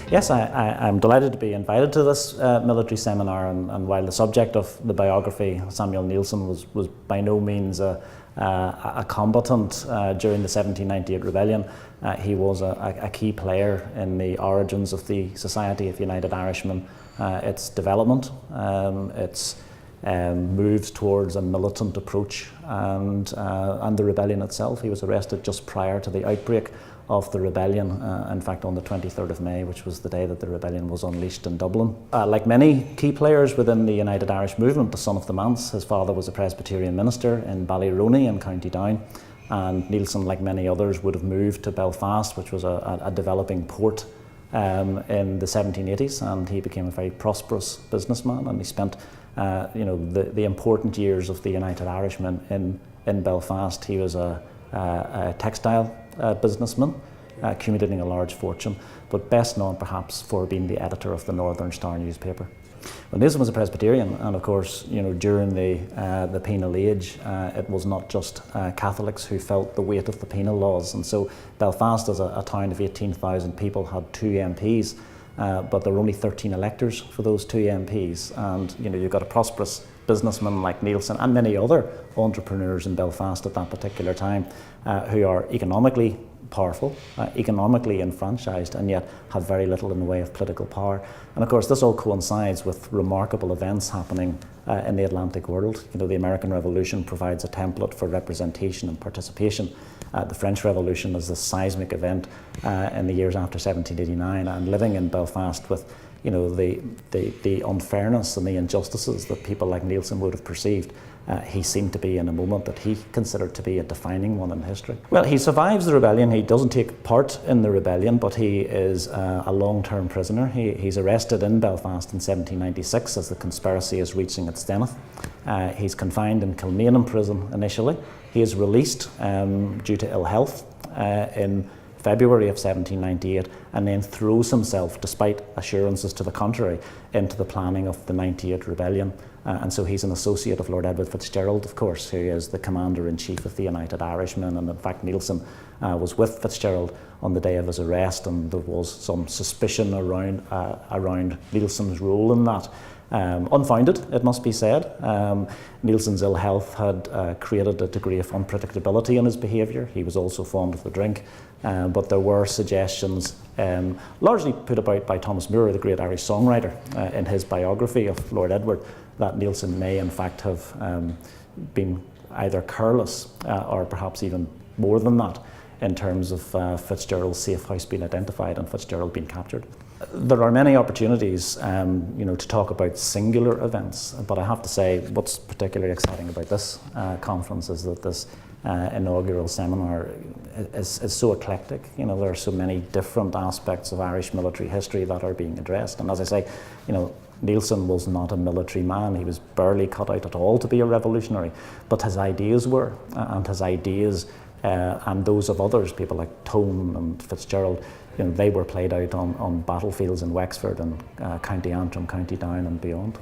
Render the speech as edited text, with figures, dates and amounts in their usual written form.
Yes, I'm delighted to be invited to this military seminar, and while the subject of the biography, Samuel Neilson, was by no means a combatant during the 1798 rebellion, he was a key player in the origins of the Society of United Irishmen, its development, its moves towards a militant approach, and the rebellion itself. He was arrested just prior to the outbreak of the rebellion, in fact on the 23rd of May, which was the day that the rebellion was unleashed in Dublin. Like many key players within the United Irish movement, the son of the manse, his father was a Presbyterian minister in Ballyroney in County Down, and Neilson, like many others, would have moved to Belfast, which was a developing port in the 1780s, and he became a very prosperous businessman, and he spent the important years of the United Irishmen in Belfast. He was a textile businessman, accumulating a large fortune, but best known perhaps for being the editor of the Northern Star newspaper. Well, Neilson was a Presbyterian, and of course, during the penal age, it was not just Catholics who felt the weight of the penal laws, and so Belfast, as a town of 18,000 people, had 2 MPs, but there were only 13 electors for those 2 MPs, and you've got a prosperous businessmen like Neilson and many other entrepreneurs in Belfast at that particular time who are economically powerful, economically enfranchised, and yet have very little in the way of political power. And of course this all coincides with remarkable events happening in the Atlantic world. The American Revolution provides a template for representation and participation. The French Revolution is a seismic event in the years after 1789, and living in Belfast with the unfairness and the injustices that people like Neilson would have perceived, he seemed to be in a moment that he considered to be a defining one in history. Well, he survives the rebellion. He doesn't take part in the rebellion, but he is a long-term prisoner. He's arrested in Belfast in 1796 as the conspiracy is reaching its zenith. He's confined in Kilmainham prison initially. He is released due to ill health in February of 1798, and then throws himself, despite assurances to the contrary, into the planning of the 98 rebellion. And so he's an associate of Lord Edward Fitzgerald, of course, who is the Commander-in-Chief of the United Irishmen, and in fact Neilson was with Fitzgerald on the day of his arrest, and there was some suspicion around Neilson's role in that. Unfounded, it must be said. Neilson's ill health had created a degree of unpredictability in his behaviour. He was also fond of the drink, but there were suggestions, largely put about by Thomas Moore, the great Irish songwriter, in his biography of Lord Edward, that Neilson may in fact have been either careless or perhaps even more than that in terms of Fitzgerald's safe house being identified and Fitzgerald being captured. There are many opportunities to talk about singular events, but I have to say what's particularly exciting about this conference is that this inaugural seminar is so eclectic. There are so many different aspects of Irish military history that are being addressed, and as I say, Neilson was not a military man. He was barely cut out at all to be a revolutionary, but his ideas were, and his ideas and those of others, people like Tone and Fitzgerald, they were played out on battlefields in Wexford and County Antrim, County Down and beyond.